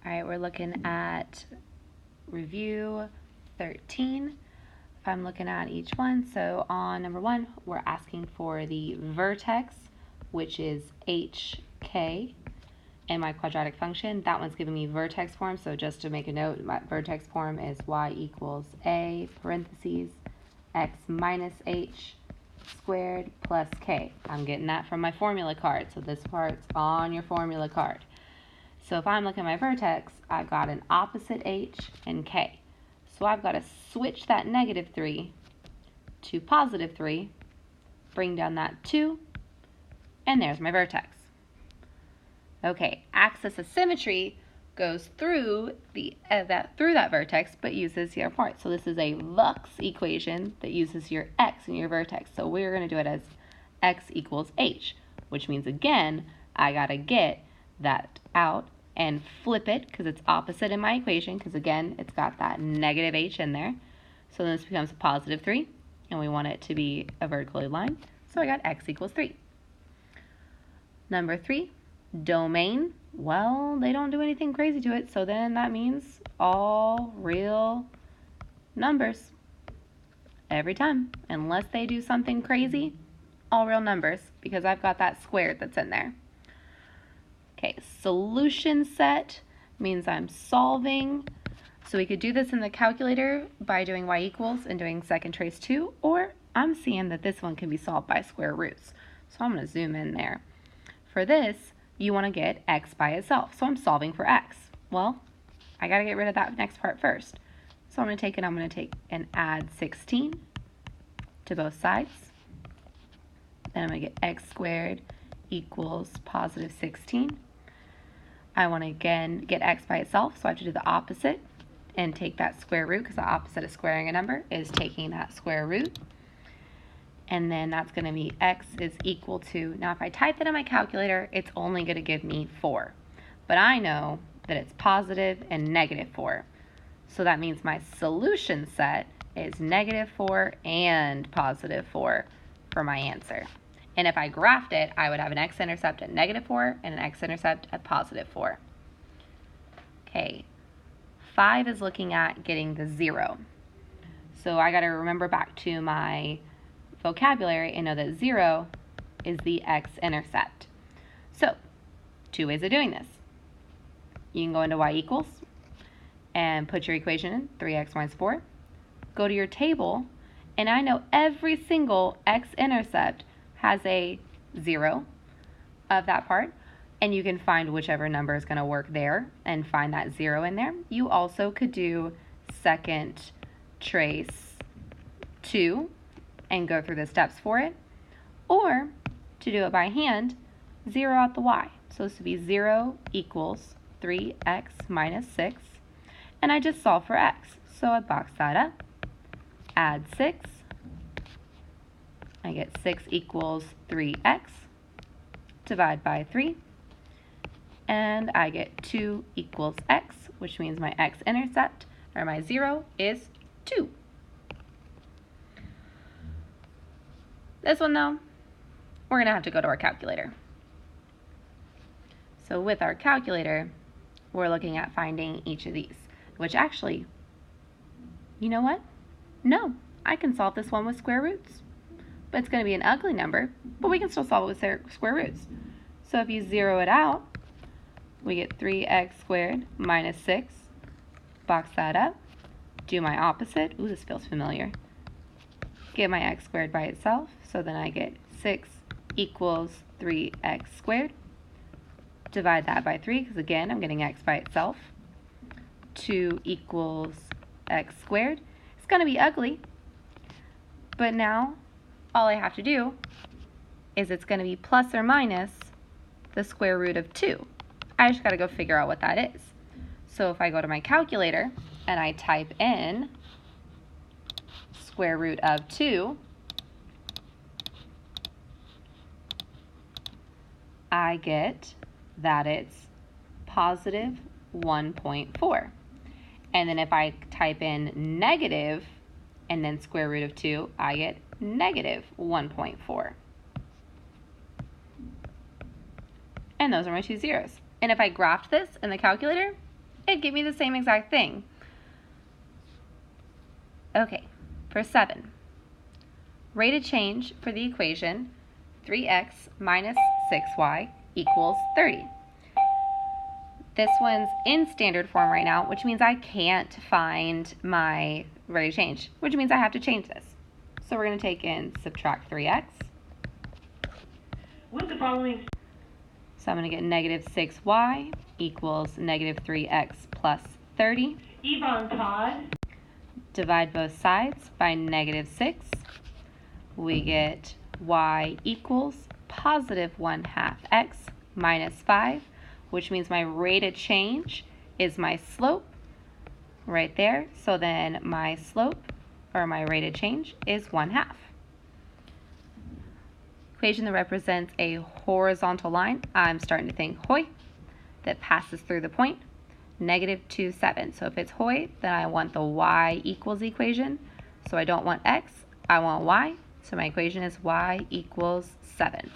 All right, we're looking at Review 13. If I'm looking at each one, so on number 1, we're asking for the vertex, which is HK, in my quadratic function. That one's giving me vertex form, so just to make a note, my vertex form is y equals a parentheses x minus h squared plus k. I'm getting that from my formula card, so this part's on your formula card. So if I'm looking at my vertex, I've got an opposite h and k. So I've got to switch that negative 3 to positive 3, bring down that 2, and there's my vertex. Okay, axis of symmetry goes through that vertex, but uses your part. So this is a Lux equation that uses your x in your vertex. So we're going to do it as x equals h, which means, again, I got to get that out and flip it because it's opposite in my equation, because again it's got that negative h in there. So this becomes a positive 3, and we want it to be a vertical line, so I got x equals 3. Number 3, domain. Well, they don't do anything crazy to it, so then that means all real numbers every time, unless they do something crazy. All real numbers, because I've got that squared that's in there. Okay, solution set means I'm solving. So we could do this in the calculator by doing y equals and doing second trace 2, or I'm seeing that this one can be solved by square roots. So I'm going to zoom in there. For this, you want to get x by itself. So I'm solving for x. Well, I got to get rid of that next part first. So I'm going to take and add 16 to both sides. Then I'm going to get x squared equals positive 16. I want to again get x by itself, so I have to do the opposite and take that square root, because the opposite of squaring a number is taking that square root. And then that's going to be x is equal to, now if I type that in my calculator, it's only going to give me 4. But I know that it's positive and negative 4. So that means my solution set is negative 4 and positive 4 for my answer. And if I graphed it, I would have an x-intercept at negative 4 and an x-intercept at positive 4. Okay, 5 is looking at getting the 0. So I got to remember back to my vocabulary and know that 0 is the x-intercept. So, 2 ways of doing this. You can go into y equals and put your equation in, 3x minus 4. Go to your table, and I know every single x-intercept has a 0 of that part, and you can find whichever number is going to work there and find that 0 in there. You also could do second trace 2 and go through the steps for it, or to do it by hand, 0 out the y. So this would be 0 equals 3x minus 6, and I just solve for x. So I box that up, add 6, I get 6 equals 3x, divide by 3, and I get 2 equals x, which means my x-intercept, or my 0, is 2. This one, though, we're going to have to go to our calculator. So with our calculator, we're looking at finding each of these, which actually, you know what? No, I can solve this one with square roots. But it's going to be an ugly number, but we can still solve it with square roots. So if you zero it out, we get 3x squared minus 6. Box that up. Do my opposite. Ooh, this feels familiar. Get my x squared by itself. So then I get 6 equals 3x squared. Divide that by 3, because again, I'm getting x by itself. 2 equals x squared. It's going to be ugly, but now all I have to do is it's going to be plus or minus the square root of 2. I just got to go figure out what that is. So if I go to my calculator and I type in square root of 2, I get that it's positive 1.4. And then if I type in negative and then square root of 2, I get negative 1.4. And those are my two zeros. And if I graphed this in the calculator, It'd give me the same exact thing. Okay, for 7. Rate of change for the equation 3x minus 6y equals 30. This one's in standard form right now, which means I can't find my rate of change, which means I have to change this. So we're going to take and subtract 3x. With the following. So I'm going to get negative 6y equals negative 3x plus 30. Yvonne Todd. Divide both sides by negative 6. We get y equals positive 1/2 x minus 5, which means my rate of change is my slope right there. So then my slope, or my rate of change, is 1/2. Equation that represents a horizontal line, I'm starting to think hoi, that passes through the point, negative 2, 7. So if it's hoi, then I want the y equals equation. So I don't want x, I want y. So my equation is y equals 7.